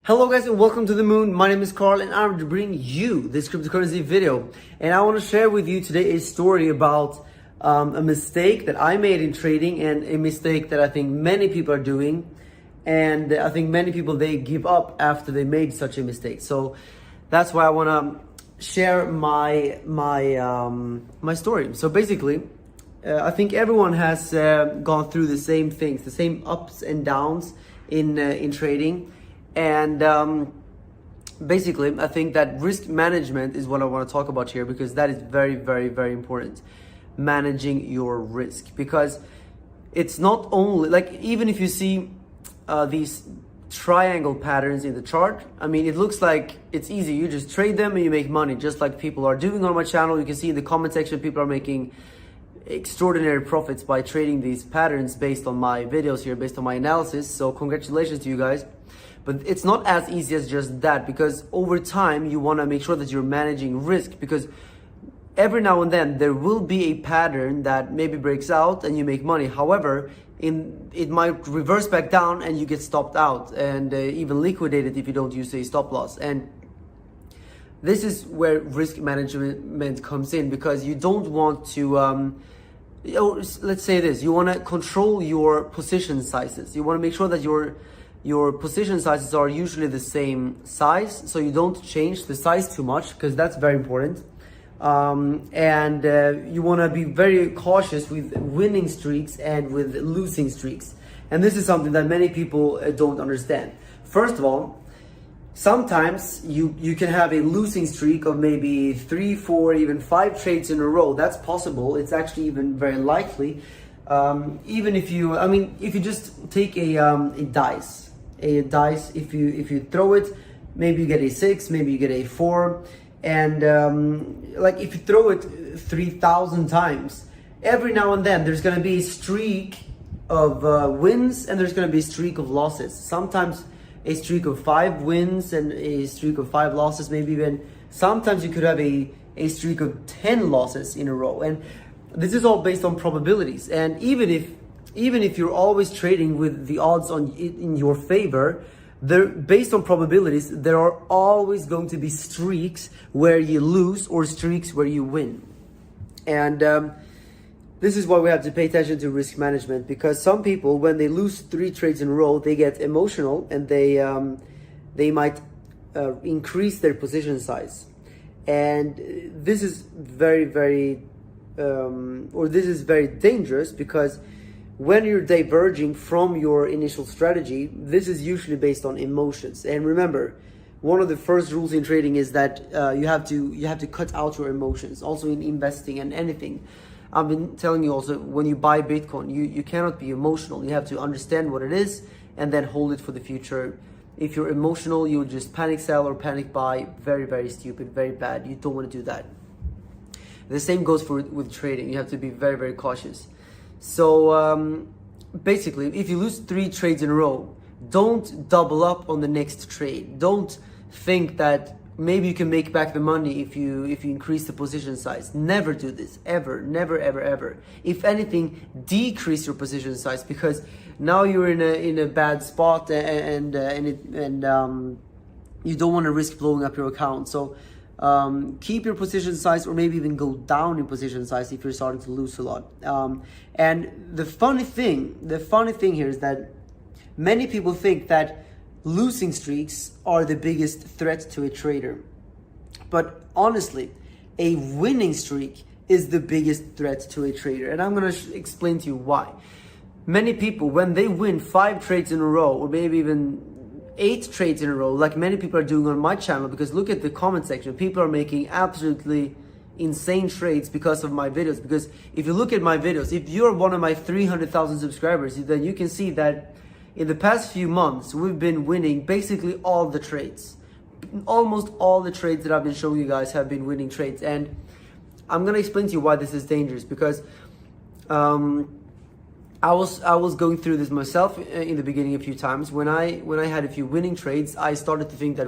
Hello guys and welcome to the moon. My name is Carl and I'm bringing you this cryptocurrency video. And I want to share with you today a story about a mistake that I made in trading and a mistake that I think many people are doing. And I think many people, they give up after they made such a mistake. So that's why I want to share my story. So basically, I think everyone has gone through the same things, the same ups and downs in trading. And basically, I think that risk management is what I want to talk about here, because that is very, very, very important. Managing your risk, because it's not only like, even if you see these triangle patterns in the chart, I mean, it looks like it's easy. You just trade them and you make money, just like people are doing on my channel. You can see in the comment section, people are making extraordinary profits by trading these patterns based on my videos here, based on my analysis. So congratulations to you guys. But it's not as easy as just that, because over time you want to make sure that you're managing risk, because every now and then there will be a pattern that maybe breaks out and you make money. However, it might reverse back down and you get stopped out and even liquidated if you don't use a stop loss. And this is where risk management comes in, because you don't want to let's say this, you want to control your position sizes. You want to make sure that your position sizes are usually the same size, so you don't change the size too much, because that's very important. And you want to be very cautious with winning streaks and with losing streaks. And this is something that many people don't understand. First of all, sometimes you can have a losing streak of maybe 3, 4, even 5 trades in a row. That's possible. It's actually even very likely. Even if you just take a dice, if you throw it, maybe you get a 6, maybe you get a 4, and like if you throw it 3,000 times, every now and then there's going to be a streak of wins and there's going to be a streak of losses. Sometimes a streak of 5 wins and a streak of 5 losses, maybe even sometimes you could have a streak of 10 losses in a row. And this is all based on probabilities. And even if you're always trading with the odds in your favor, based on probabilities, there are always going to be streaks where you lose or streaks where you win. And this is why we have to pay attention to risk management, because some people, when they lose 3 trades in a row, they get emotional and they might increase their position size. And this is very, very dangerous, because when you're diverging from your initial strategy, this is usually based on emotions. And remember, one of the first rules in trading is that you have to cut out your emotions, also in investing and anything. I've been telling you also, when you buy Bitcoin, you cannot be emotional. You have to understand what it is and then hold it for the future. If you're emotional, you just panic sell or panic buy. Very, very stupid, very bad. You don't want to do that. The same goes with trading. You have to be very, very cautious. So basically, if you lose 3 trades in a row, don't double up on the next trade. Don't think that maybe you can make back the money if you increase the position size. Never do this, ever, never, ever, ever. If anything, decrease your position size, because now you're in a bad spot and you don't want to risk blowing up your account. So keep your position size, or maybe even go down in position size if you're starting to lose a lot. And the funny thing here is that many people think that losing streaks are the biggest threat to a trader. But honestly, a winning streak is the biggest threat to a trader. And I'm going to explain to you why. Many people, when they win 5 trades in a row, or maybe even 8 trades in a row, like many people are doing on my channel, because look at the comment section, people are making absolutely insane trades because of my videos. Because if you look at my videos, if you're one of my 300,000 subscribers, then you can see that in the past few months, we've been winning basically all the trades. Almost all the trades that I've been showing you guys have been winning trades. And I'm going to explain to you why this is dangerous, because I was going through this myself in the beginning a few times. When I had a few winning trades, I started to think that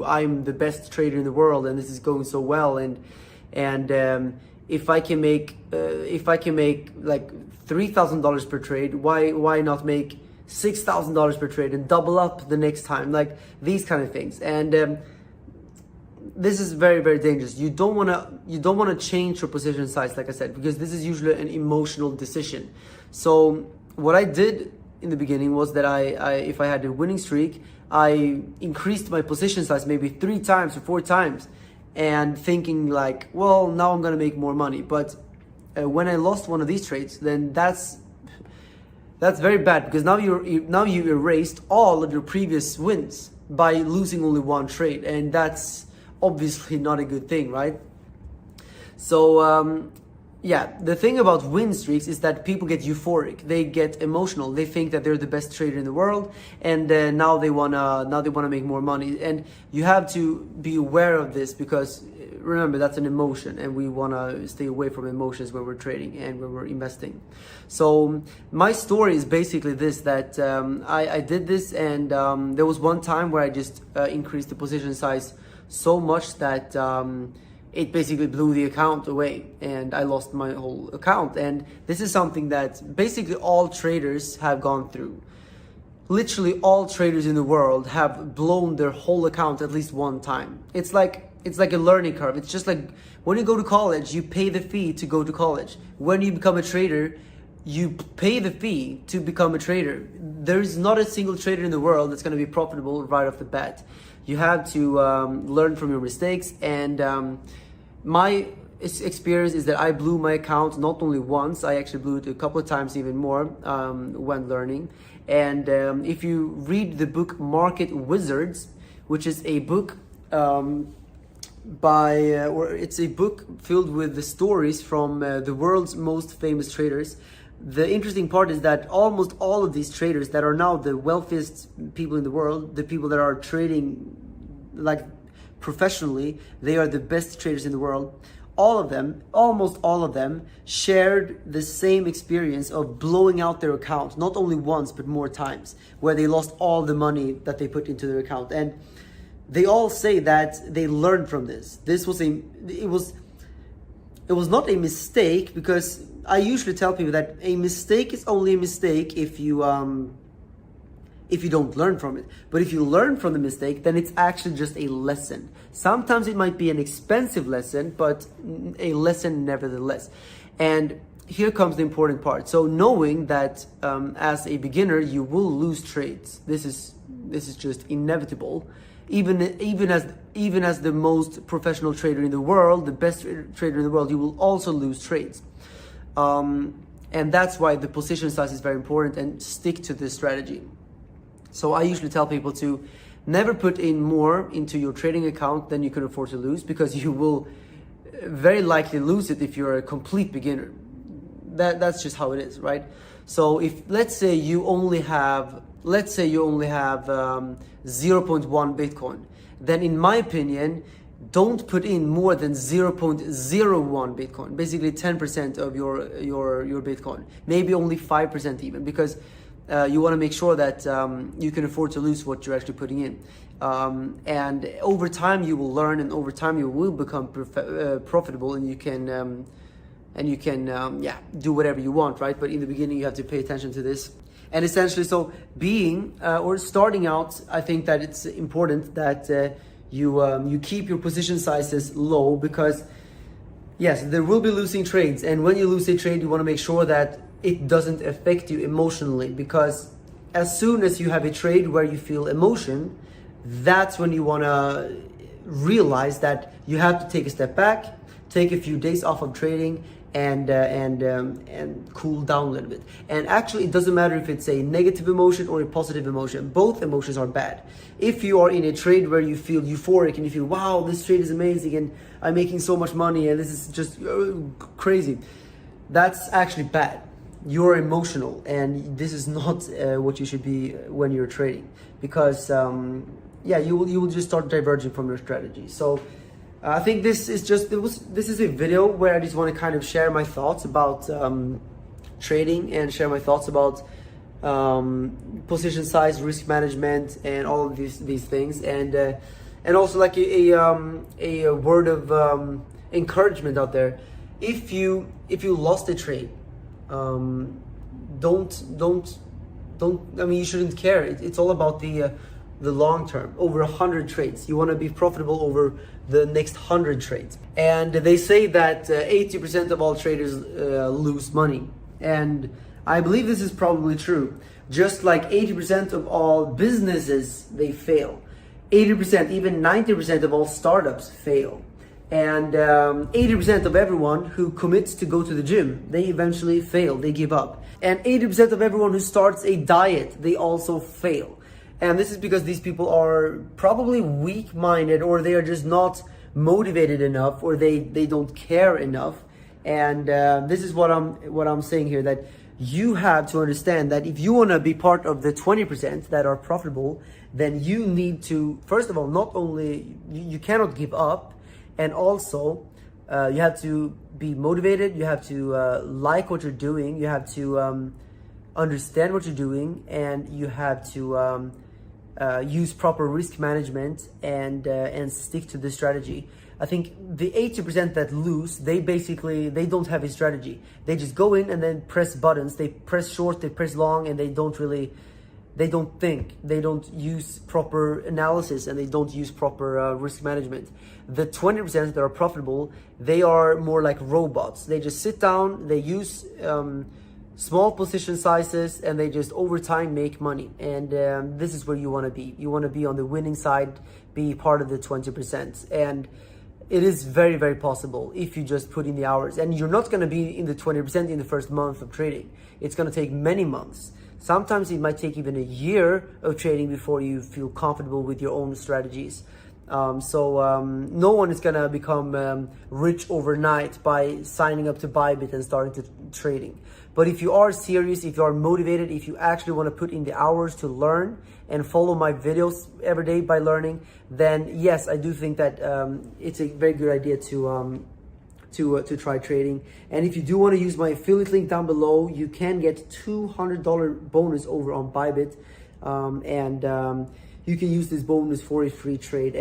I'm the best trader in the world and this is going so well, and if I can make like $3,000 per trade, why not make $6,000 per trade and double up the next time, like these kind of things. And this is very, very dangerous. You don't want to change your position size, like I said, because this is usually an emotional decision. So what I did in the beginning was that if I had a winning streak, I increased my position size maybe 3 times or 4 times, and thinking like, well, now I'm gonna make more money. But when I lost one of these trades, then that's very bad, because now you erased all of your previous wins by losing only one trade, and that's obviously not a good thing, right? So yeah, the thing about win streaks is that people get euphoric, they get emotional, they think that they're the best trader in the world, and now they wanna make more money. And you have to be aware of this, because remember, that's an emotion, and we wanna stay away from emotions when we're trading and when we're investing. So my story is basically this, that I did this, and there was one time where I just increased the position size so much that it basically blew the account away, and I lost my whole account. And this is something that basically all traders have gone through. Literally all traders in the world have blown their whole account at least one time. It's like a learning curve. It's just like when you go to college, you pay the fee to go to college. When you become a trader, you pay the fee to become a trader. There is not a single trader in the world that's going to be profitable right off the bat. You have to learn from your mistakes, and my experience is that I blew my account not only once, I actually blew it a couple of times, even more, when learning. And if you read the book Market Wizards, which is a book it's a book filled with the stories from the world's most famous traders. The interesting part is that almost all of these traders that are now the wealthiest people in the world, the people that are trading like professionally, they are the best traders in the world. All of them, almost all of them, shared the same experience of blowing out their account, not only once, but more times, where they lost all the money that they put into their account. And they all say that they learned from this. It was not a mistake, because I usually tell people that a mistake is only a mistake if you don't learn from it. But if you learn from the mistake, then it's actually just a lesson. Sometimes it might be an expensive lesson, but a lesson nevertheless. And here comes the important part. So knowing that as a beginner, you will lose trades. This is just inevitable. Even as the most professional trader in the world, the best trader in the world, you will also lose trades. And that's why the position size is very important, and stick to this strategy. So I usually tell people to never put in more into your trading account than you can afford to lose, because you will very likely lose it if you're a complete beginner. That's just how it is, right? So if let's say you only have 0.1 Bitcoin, then in my opinion, don't put in more than 0.01 Bitcoin, basically 10% of your Bitcoin, maybe only 5% even, because you want to make sure that you can afford to lose what you're actually putting in. And over time you will learn, and over time you will become profitable, and you can do whatever you want, right? But in the beginning you have to pay attention to this. And essentially, so starting out, I think that it's important that you keep your position sizes low, because yes, there will be losing trades, and when you lose a trade, you want to make sure that it doesn't affect you emotionally, because as soon as you have a trade where you feel emotion, that's when you want to realize that you have to take a step back, take a few days off of trading, and cool down a little bit. And actually, it doesn't matter if it's a negative emotion or a positive emotion. Both emotions are bad. If you are in a trade where you feel euphoric and you feel, wow, this trade is amazing and I'm making so much money and this is just crazy, that's actually bad. You're emotional, and this is not what you should be when you're trading, because you will just start diverging from your strategy. So I think this is a video where I just want to kind of share my thoughts about trading, and share my thoughts about position size, risk management, and all of these things, and also like a word of encouragement out there. If you lost a trade, don't you shouldn't care. It's all about the long term, over 100 trades. You want to be profitable over the next 100 trades. And they say that 80% of all traders lose money. And I believe this is probably true. Just like 80% of all businesses, they fail. 80%, even 90% of all startups fail. And 80% of everyone who commits to go to the gym, they eventually fail, they give up. And 80% of everyone who starts a diet, they also fail. And this is because these people are probably weak-minded, or they are just not motivated enough, or they don't care enough. And this is what I'm saying here, that you have to understand that if you want to be part of the 20% that are profitable, then you need to, first of all, not only, you cannot give up, and also you have to be motivated, you have to like what you're doing, you have to understand what you're doing, and you have to use proper risk management and stick to the strategy. I think the 80% that lose, they don't have a strategy. They just go in and then press buttons. They press short, they press long, and they don't think. They don't use proper analysis, and they don't use proper risk management. The 20% that are profitable, they are more like robots. They just sit down, they use small position sizes, and they just over time make money. And this is where you want to be. You want to be on the winning side, be part of the 20%. And it is very, very possible if you just put in the hours. And you're not going to be in the 20% in the first month of trading. It's going to take many months. Sometimes it might take even a year of trading before you feel comfortable with your own strategies. No one is going to become rich overnight by signing up to Bybit and starting to trading. But if you are serious, if you are motivated, if you actually want to put in the hours to learn and follow my videos every day by learning, then yes, I do think that it's a very good idea to try trading. And if you do want to use my affiliate link down below, you can get $200 bonus over on Bybit, you can use this bonus for a free trade.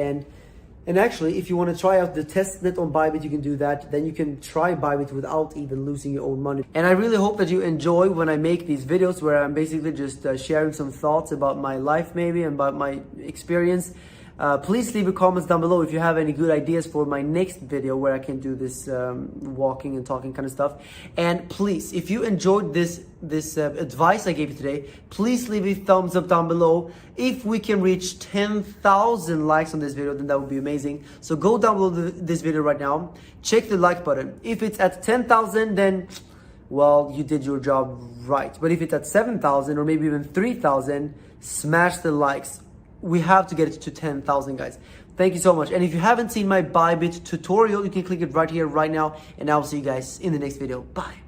And actually, if you want to try out the testnet on Bybit, you can do that. Then you can try Bybit without even losing your own money. And I really hope that you enjoy when I make these videos where I'm basically just sharing some thoughts about my life maybe and about my experience. Please leave a comments down below if you have any good ideas for my next video where I can do this walking and talking kind of stuff. And please, if you enjoyed this advice I gave you today, please leave a thumbs up down below. If we can reach 10,000 likes on this video, then that would be amazing. So go down below this video right now, check the like button. If it's at 10,000, then well, you did your job right. But if it's at 7,000 or maybe even 3,000, smash the likes. We have to get it to 10,000, guys. Thank you so much. And if you haven't seen my Bybit tutorial, you can click it right here, right now. And I'll see you guys in the next video. Bye.